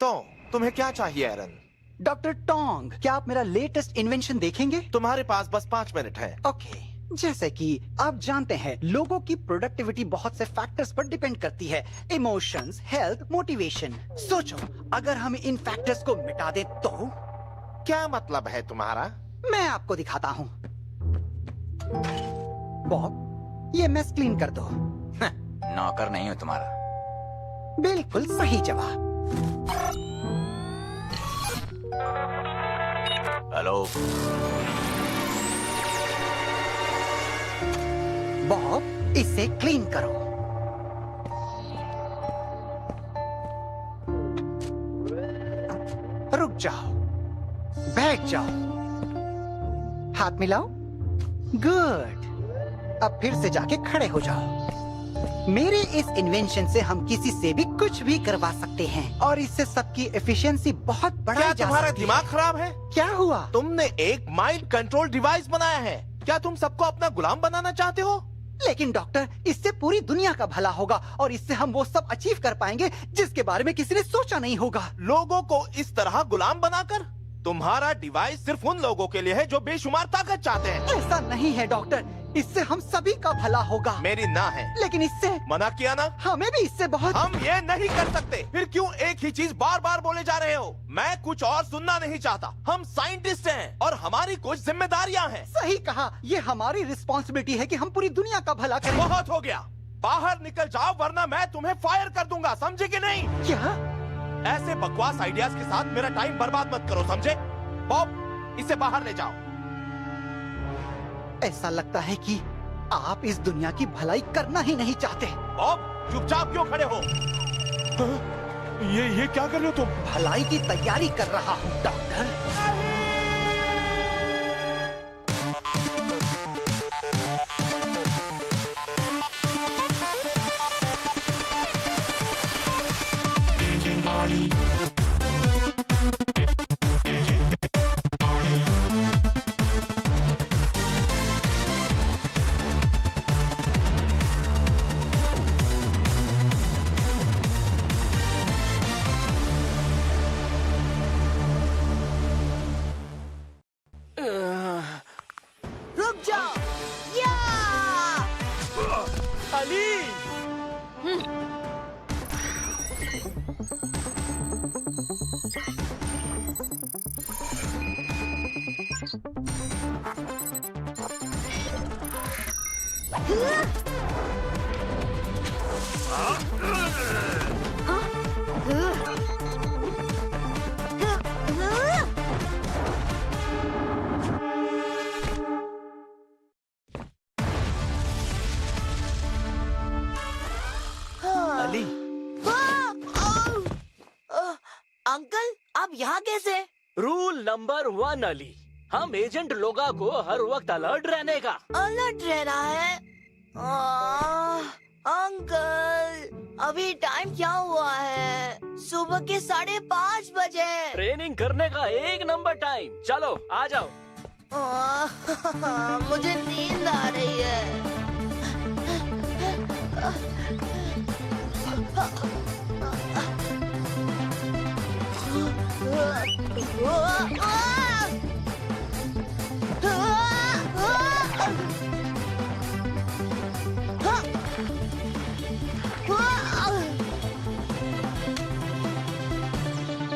तो तुम्हें क्या चाहिए एरन? डॉक्टर टोंग, क्या आप मेरा लेटेस्ट इन्वेंशन देखेंगे? तुम्हारे पास बस 5 मिनट है। ओके। जैसे कि आप जानते हैं, लोगों की प्रोडक्टिविटी बहुत से फैक्टर्स पर डिपेंड करती है। Emotions, health, motivation. सोचो, अगर हम इन फैक्टर्स को मिटा दें तो? क्या मतलब है तुम्हारा? मैं आपको दिखाता हूँ। बॉब, ये मेस क्लीन कर दो। नौकर नहीं हूँ तुम्हारा। बिल्कुल सही जवाब। हेलो बॉब, इसे क्लीन करो। रुक जाओ, बैठ जाओ, हाथ मिलाओ। गुड। अब फिर से जाके खड़े हो जाओ। मेरे इस इन्वेंशन से हम किसी से भी कुछ भी करवा सकते हैं और इससे सबकी एफिशिएंसी बहुत बढ़ा क्या जा तुम्हारा सकती है। दिमाग खराब है? क्या हुआ? तुमने एक माइंड कंट्रोल डिवाइस बनाया है। क्या तुम सबको अपना गुलाम बनाना चाहते हो? लेकिन डॉक्टर, इससे पूरी दुनिया का भला होगा और इससे हम वो सब अचीव कर पाएंगे जिसके बारे में किसी ने सोचा नहीं होगा। लोगों को इस तरह गुलाम बनाकर? तुम्हारा डिवाइस सिर्फ उन लोगों के लिए है जो बेशुमार ताकत चाहते हैं। ऐसा नहीं है डॉक्टर, इससे हम सभी का भला होगा। मेरी ना है। लेकिन इससे मना किया ना? हमें भी इससे बहुत। हम ये नहीं कर सकते। फिर क्यों एक ही चीज बार बार बोले जा रहे हो? मैं कुछ और सुनना नहीं चाहता। हम साइंटिस्ट हैं और हमारी कुछ जिम्मेदारियां हैं। सही कहा, ये हमारी रिस्पॉन्सिबिलिटी है कि हम पूरी दुनिया का भला करें। बहुत हो गया, बाहर निकल जाओ वरना मैं तुम्हें फायर कर दूंगा, समझे कि नहीं? क्या? ऐसे बकवास आइडियाज के साथ मेरा टाइम बर्बाद मत करो, समझे? बॉब, इसे बाहर ले जाओ। ऐसा लगता है कि आप इस दुनिया की भलाई करना ही नहीं चाहते। बॉब, चुपचाप क्यों खड़े हो? ये क्या कर रहे हो तुम? भलाई की तैयारी कर रहा हूँ डॉक्टर। रुक जाओ। या! अली! अली! अंकल, आप यहाँ कैसे? रूल नंबर 1 अली, हम एजेंट लोगा को हर वक्त अलर्ट रहने का। अलर्ट रहना है? अंकल, अभी टाइम क्या हुआ है? सुबह के 5:30 बजे। ट्रेनिंग करने का एक नंबर टाइम। चलो आ जाओ। मुझे नींद आ रही है।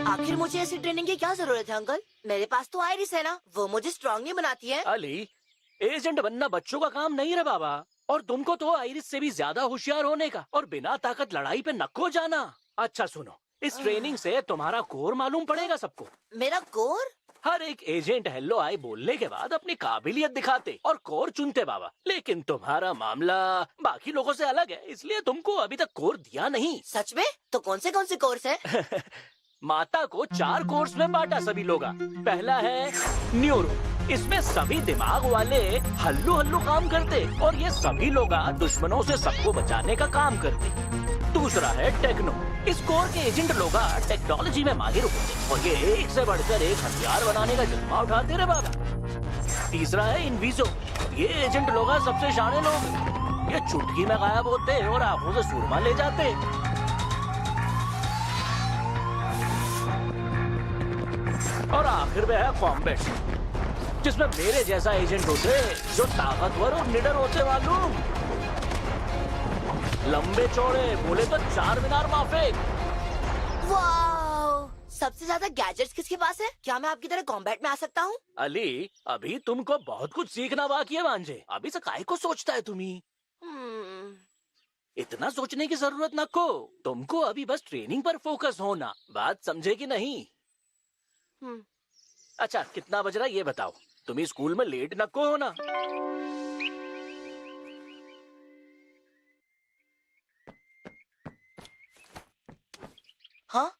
आखिर मुझे ऐसी ट्रेनिंग की क्या जरूरत है अंकल? मेरे पास तो आयरिस है ना, वो मुझे स्ट्रांग नहीं बनाती है। अली, एजेंट बनना बच्चों का काम नहीं रे बाबा। और तुमको तो आइरिस से भी ज्यादा होशियार होने का और बिना ताकत लड़ाई पे नको जाना। अच्छा सुनो, इस ट्रेनिंग से तुम्हारा कोर मालूम पड़ेगा सबको। मेरा कोर? हर एक एजेंट हेलो आई बोलने के बाद अपनी काबिलियत दिखाते और कोर चुनते बाबा। लेकिन तुम्हारा मामला बाकी लोगों से अलग है, इसलिए तुमको अभी तक कोर दिया नहीं। सच में? तो कौन से कोर्स है? माता को 4 कोर्स में बांटा सभी लोग। पहला है न्यूरो, इसमें सभी दिमाग वाले हल्लू हल्लू काम करते और ये सभी लोग दुश्मनों से सबको बचाने का काम करते। दूसरा है टेक्नो, इस कोर के एजेंट लोग टेक्नोलॉजी में माहिर होते और ये एक से बढ़कर एक हथियार बनाने का जिम्मा उठाते रे बाबा। तीसरा है इनविजो। ये एजेंट लोग हैं सबसे शाणे लोग। ये चुटकी में गायब होते और आंखों से सुरमा ले जाते। और आखिर में है कॉम्बैट, जिसमें मेरे जैसा एजेंट होते जो ताकतवर और निडर होते। मालूम, लंबे चौड़े, बोले तो 4 मीनार माफे। वाओ, सबसे ज्यादा गैजेट्स किसके पास है? क्या मैं आपकी तरह कॉम्बैट में आ सकता हूँ? अली, अभी तुमको बहुत कुछ सीखना बाकी है भांजे। अभी से काहे को सोचता है तुम्ही? इतना सोचने की जरूरत न को। तुमको अभी बस ट्रेनिंग पर फोकस होना। बात समझे कि नहीं? अच्छा, कितना बज रहा है ये बताओ। तुम्ही स्कूल में लेट न को होना। हाँ?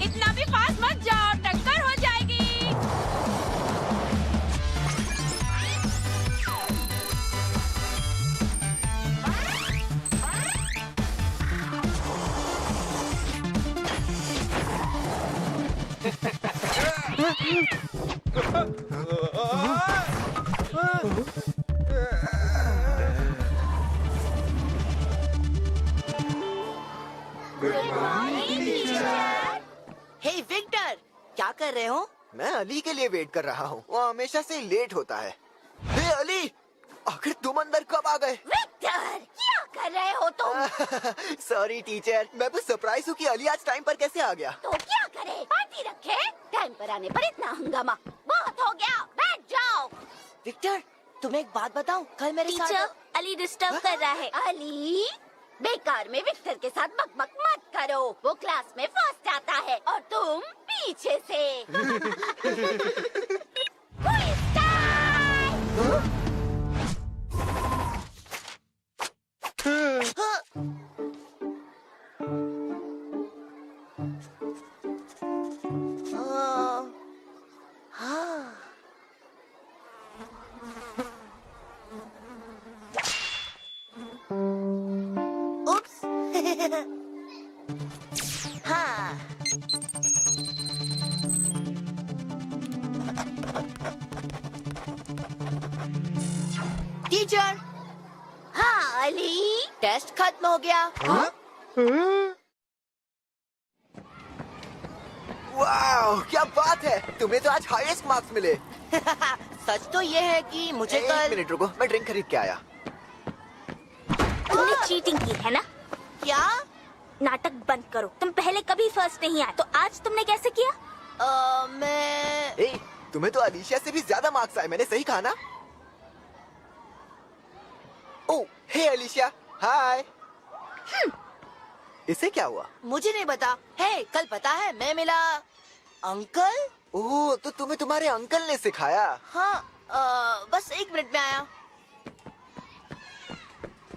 इतना भी फास्ट मत जाओ, टक्कर हो जाएगी। हे विक्टर, क्या कर रहे हो? मैं अली के लिए वेट कर रहा हूँ। वो हमेशा से लेट होता है। हे अली, आखिर तुम अंदर कब आ गए? विक्टर, क्या कर रहे हो तुम? सॉरी टीचर, मैं बस सरप्राइज हूँ कि अली आज टाइम पर कैसे आ गया। तो क्या करे, पार्टी रखे? टाइम पर आने पर इतना हंगामा, बहुत हो गया। बैठ जाओ। विक्टर, तुम्हें एक बात बताऊं, कल मेरे साथ अली डिस्टर्ब कर रहा है। अली, बेकार में विक्टर के साथ बकबक मत करो। वो क्लास में फर्स्ट आता है और तुम पीछे से। हाँ। टीचर। हाँ अली, टेस्ट खत्म हो गया। वाह, क्या बात है, तुम्हें तो आज हाईएस्ट मार्क्स मिले। सच तो ये है कि मुझे एक कल। मिनट रुको, मैं ड्रिंक खरीद के आया। तुमने चीटिंग की है ना? क्या? नाटक बंद करो। तुम पहले कभी फर्स्ट नहीं आए, तो आज तुमने कैसे किया? मैं ए, तुम्हें तो अलीशिया से भी ज्यादा मार्क्स आए, मैंने सही कहा ना? ओह, हे अलीशिया, हाय। इसे क्या हुआ? मुझे नहीं पता। है, कल पता है मैं मिला अंकल। ओह, तो तुम्हें तुम्हारे अंकल ने सिखाया? हाँ, बस 1 मिनट में आया।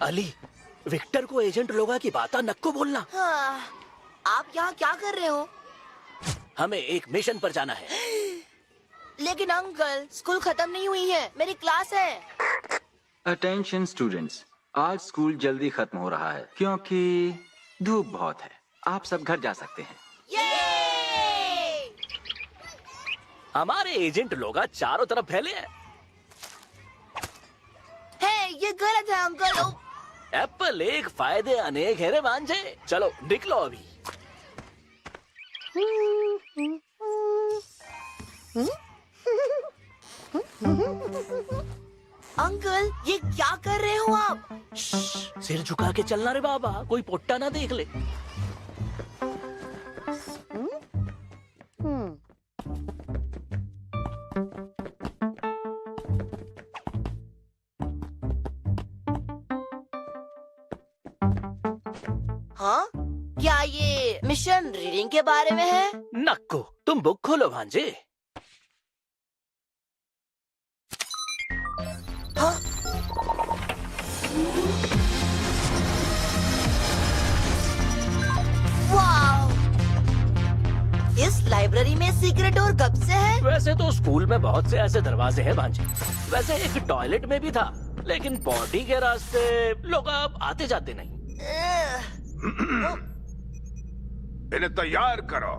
अली, विक्टर को एजेंट लोगा की बात नक्को बोलना। हाँ, आप यहाँ क्या कर रहे हो? हमें एक मिशन पर जाना है। लेकिन अंकल, स्कूल खत्म नहीं हुई है, मेरी क्लास है। अटेंशन स्टूडेंट्स, आज स्कूल जल्दी खत्म हो रहा है क्योंकि धूप बहुत है। आप सब घर जा सकते हैं। ये! हमारे एजेंट लोग चारों तरफ फैले हैं। है, ये गलत है अंकल। एप्पल एक फायदे अनेक है रे मांझे। चलो निकलो अभी। अंकल, ये क्या कर रहे हो आप? सिर झुका के चलना रे बाबा, कोई पोट्टा ना देख ले। हाँ, क्या ये मिशन रीडिंग के बारे में है? नक्को, तुम बुक खोलो भांजे। हाँ? वाव! इस लाइब्रेरी में सीक्रेट डोर कब से है? वैसे तो स्कूल में बहुत से ऐसे दरवाजे हैं भांजे। वैसे एक टॉयलेट में भी था, लेकिन बॉडी के रास्ते लोग अब आते जाते नहीं। इन्हें तैयार करो।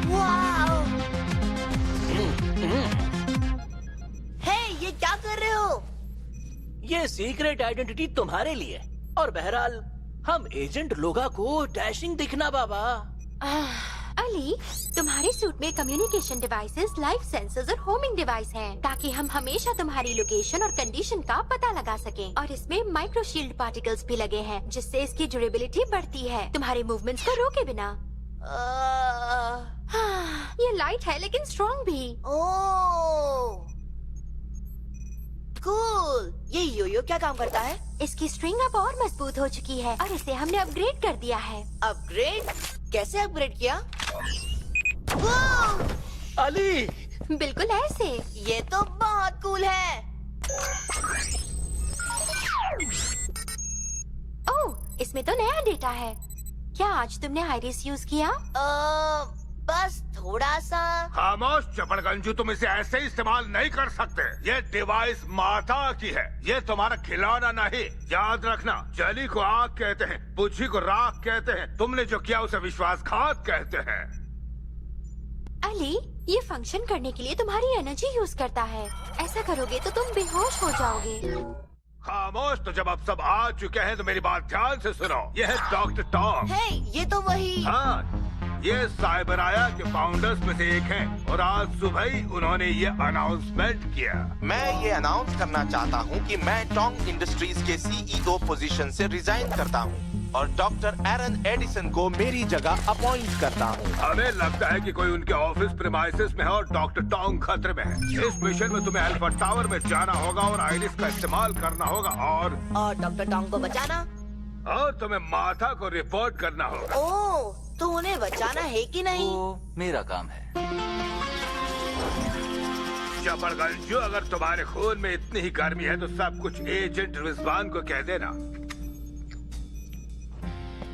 वाओ! हे, ये क्या कर रहे हो? ये सीक्रेट आइडेंटिटी तुम्हारे लिए। और बहरहाल हम एजेंट लोगा को डैशिंग दिखना बाबा। अली, तुम्हारे सूट में कम्युनिकेशन डिवाइसेस, लाइफ सेंसर्स और होमिंग डिवाइस हैं, ताकि हम हमेशा तुम्हारी लोकेशन और कंडीशन का पता लगा सकें। और इसमें माइक्रोशील्ड पार्टिकल्स भी लगे हैं, जिससे इसकी ड्यूरेबिलिटी बढ़ती है, तुम्हारे मूवमेंट्स को रोके बिना। ये लाइट है लेकिन स्ट्रॉन्ग भी। ओह, कूल। ये योयो क्या काम करता है? इसकी स्ट्रिंग अब और मजबूत हो चुकी है और इसे हमने अपग्रेड कर दिया है। अपग्रेड? कैसे अपग्रेड किया? अली, बिल्कुल ऐसे। ये तो बहुत कूल है। ओह, इसमें तो नया डेटा है। क्या आज तुमने आइरिस यूज किया? बस थोड़ा सा। खामोश चपड़गंजू, तुम इसे ऐसे ही इस्तेमाल नहीं कर सकते। ये डिवाइस माता की है, ये तुम्हारा खिलौना नहीं। याद रखना, जली को आग कहते हैं, बुझी को राख कहते हैं, तुमने जो किया उसे विश्वासघात कहते हैं। अली, ये फंक्शन करने के लिए तुम्हारी एनर्जी यूज करता है। ऐसा करोगे तो तुम बेहोश हो जाओगे। खामोश, तो जब अब सब आ चुके हैं तो मेरी बात ध्यान से सुनो। ये है डॉक्टर टॉम। हे, ये तो वही। हाँ, ये साइबराया के फाउंडर्स में से एक हैं और आज सुबह ही उन्होंने ये अनाउंसमेंट किया। मैं ये अनाउंस करना चाहता हूँ कि मैं टोंग इंडस्ट्रीज के सीईओ पोजीशन से रिजाइन करता हूँ और डॉक्टर एरन एडिसन को मेरी जगह अपॉइंट करता हूँ। हमें लगता है कि कोई उनके ऑफिस प्रीमाइसेस में है और डॉक्टर टोंग खतरे में है। इस मिशन में तुम्हें अल्फा टावर में जाना होगा और आइरिस का इस्तेमाल करना होगा और डॉक्टर टोंग को बचाना। और तुम्हें माता को रिपोर्ट करना होगा। ओह, तो उन्हें बचाना है कि नहीं? वो मेरा काम है। चपड़गंजू, अगर तुम्हारे खून में इतनी ही गर्मी है तो सब कुछ एजेंट रिजवान को कह देना।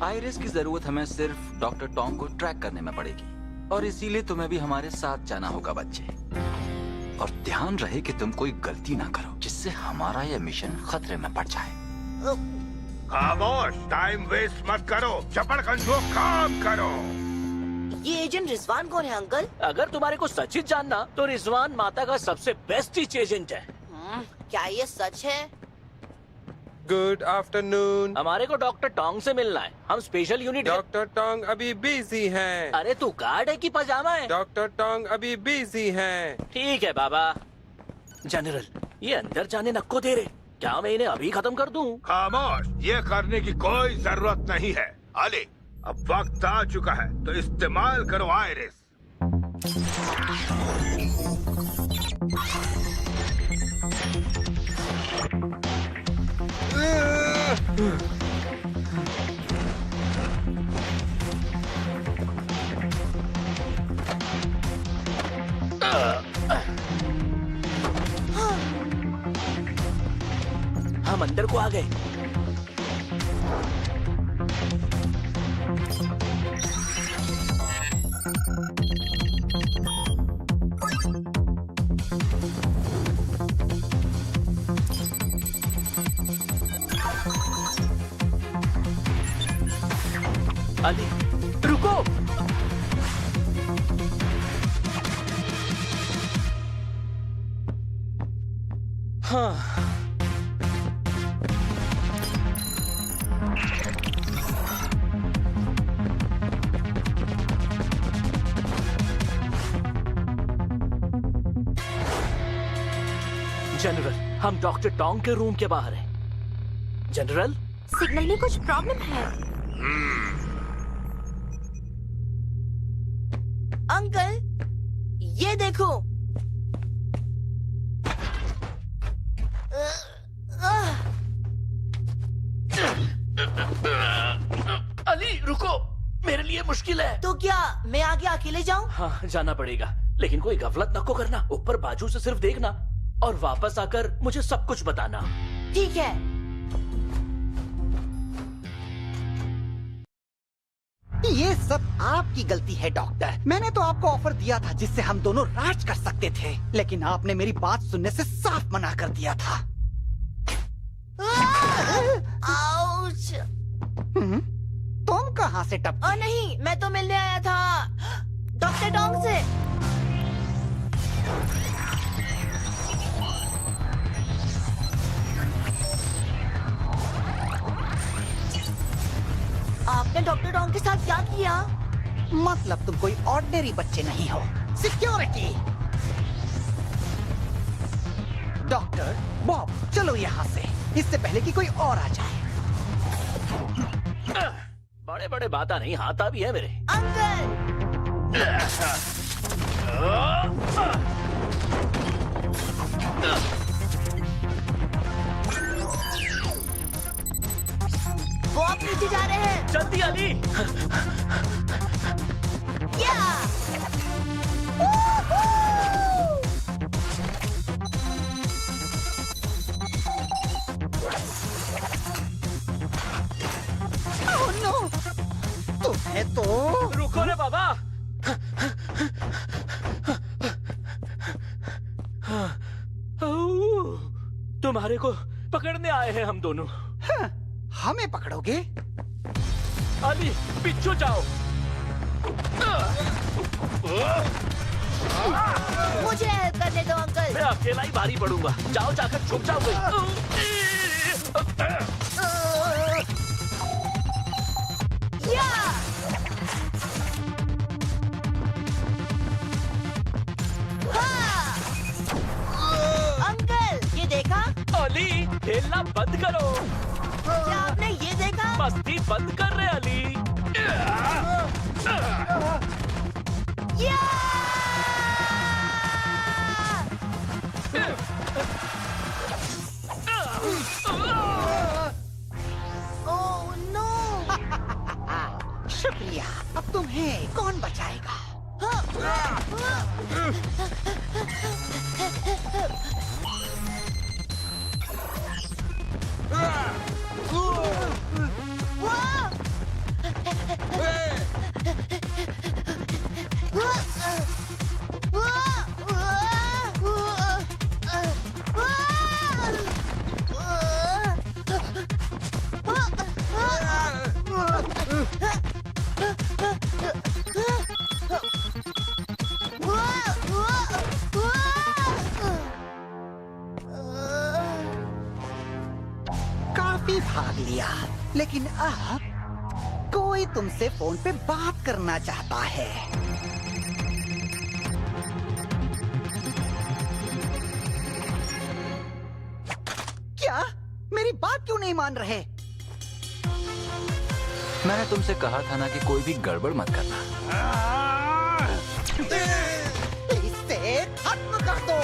आइरिस की जरूरत हमें सिर्फ डॉक्टर टोंग को ट्रैक करने में पड़ेगी और इसीलिए तुम्हें भी हमारे साथ जाना होगा बच्चे। और ध्यान रहे कि तुम कोई गलती ना करो जिससे हमारा यह मिशन खतरे में पड़ जाए। खामोश, टाइम वेस्ट मत करो। चपड़गंजू, काम करो। ये एजेंट रिजवान कौन है अंकल? अगर तुम्हारे को सच ही जानना तो रिजवान माता का सबसे बेस्ट एजेंट है। क्या ये सच है? Good afternoon. हमारे को डॉक्टर टोंग से मिलना है। हम स्पेशल यूनिट। डॉक्टर टोंग अभी बिजी हैं। अरे तू गार्ड है कि पजामा है? डॉक्टर टोंग अभी बिजी हैं। ठीक है बाबा। जनरल, ये अंदर जाने नको दे रहे। क्या मैं इन्हें अभी खत्म कर दूं? खामोश, ये करने की कोई जरूरत नहीं है। अली, अब वक्त आ चुका है तो इस्तेमाल करो आइरिस। हम अंदर को आ गए। अली, रुको। हाँ, जनरल, हम डॉक्टर टोंग के रूम के बाहर हैं। जनरल, सिग्नल में कुछ प्रॉब्लम है। अंकल, ये देखो। अली रुको, मेरे लिए मुश्किल है। तो क्या मैं आगे अकेले जाऊं? हाँ, जाना पड़ेगा, लेकिन कोई गफलत नको करना। ऊपर बाजू से सिर्फ देखना और वापस आकर मुझे सब कुछ बताना। ठीक है। ये सब आपकी गलती है डॉक्टर। मैंने तो आपको ऑफर दिया था जिससे हम दोनों राज कर सकते थे, लेकिन आपने मेरी बात सुनने से साफ मना कर दिया था। आउच! तुम कहाँ से टपकी? नहीं, मैं तो मिलने आया था डॉक्टर टोंग से। आपने डॉक्टर टोंग के साथ क्या किया? मतलब तुम कोई ऑर्डिनरी बच्चे नहीं हो। सिक्योरिटी! डॉक्टर बॉब, चलो यहाँ से, इससे पहले कि कोई और आ जाए। बड़े बड़े बाता नहीं, हाथा भी है मेरे। अंकल! वो आप नीचे जा रहे हैं। जल्दी अली! या! Oh no! तुम्हें तो रुको रे बाबा! तुम्हारे को पकड़ने आए हैं हम दोनों। हमें पकड़ोगे? अली, पीछे जाओ। मुझे हेल्प करने दो अंकल। मैं अकेला ही भारी पड़ूंगा। जाओ, जाकर छुप जाओ कोई। या! हाँ! अंकल, ये देखा? अली, खेलना बंद करो। क्या आपने ये देखा? मस्ती बंद कर रहे अली। या! Oh no! शुक्रिया। अब तुम्हें कौन बचाएगा? काफी भाग लिया, लेकिन अब कोई तुमसे फोन पे बात करना चाहता है। क्या? मेरी बात क्यों नहीं मान रहे? मैंने तुमसे कहा था ना कि कोई भी गड़बड़ मत करना। इसे खत्म कर दो।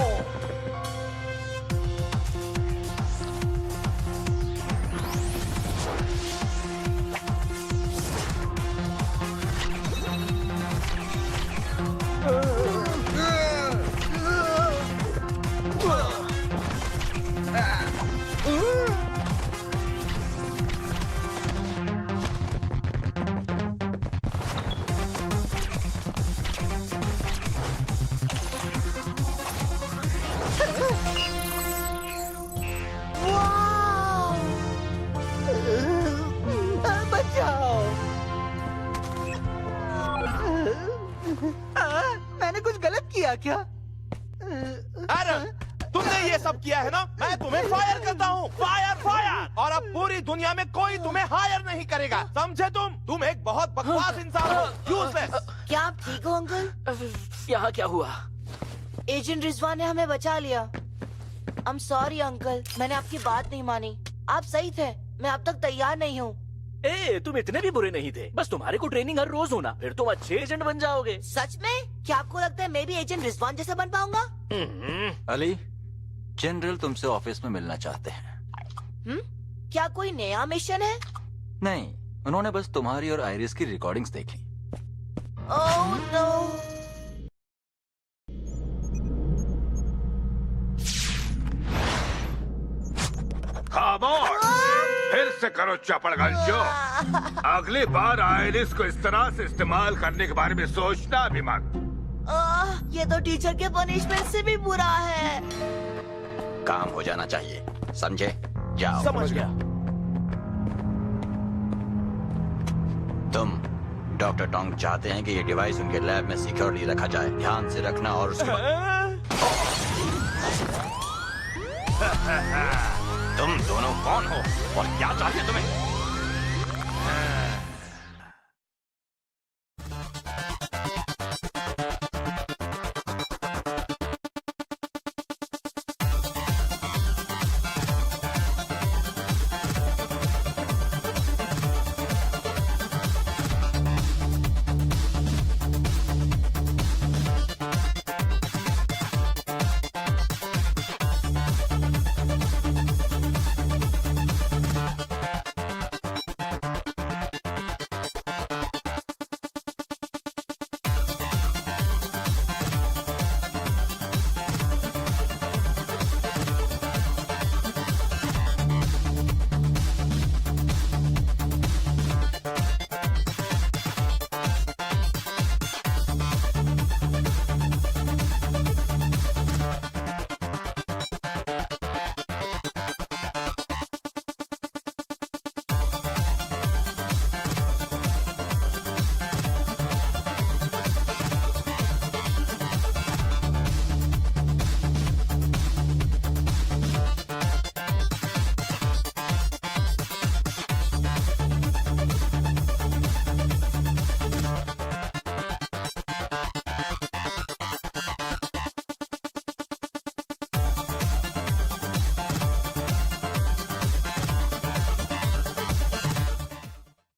मैंने कुछ गलत किया क्या? एरन, तुमने ये सब किया है ना, मैं तुम्हें फायर करता हूँ। Fire fire! और अब पूरी दुनिया में कोई तुम्हें हायर नहीं करेगा, समझे तुम? तुम एक बहुत बकवास इंसान हो, यूजलेस। क्या आप ठीक हो अंकल? यहाँ क्या हुआ? एजेंट रिजवान ने हमें बचा लिया। I'm sorry अंकल, मैंने आपकी बात नहीं मानी। आप सही थे, मैं अब तक तैयार नहीं हूँ। ए, तुम इतने भी बुरे नहीं थे। बस तुम्हारे को ट्रेनिंग हर रोज होना, फिर तुम अच्छे एजेंट बन जाओगे। सच में? क्या आपको लगता है मैं भी एजेंट रिजवान जैसा बन पाऊंगा? अली, जनरल तुमसे ऑफिस में मिलना चाहते हैं। क्या कोई नया मिशन है? नहीं, उन्होंने बस तुम्हारी और आइरिस की रिकॉर्डिंग्स देखी। Oh no! खा से करो चपड़गंजो। अगली बार आयरिस को इस तरह से इस्तेमाल करने के बारे में सोचना भी मत। ये तो टीचर के पनिशमेंट से भी बुरा है। काम हो जाना चाहिए, समझे? जाओ। समझ गया। तुम डॉक्टर टोंग चाहते हैं कि ये डिवाइस उनके लैब में सिक्योरली रखा जाए। ध्यान से रखना और उसके तुम दोनों कौन हो और क्या चाहिए तुम्हें?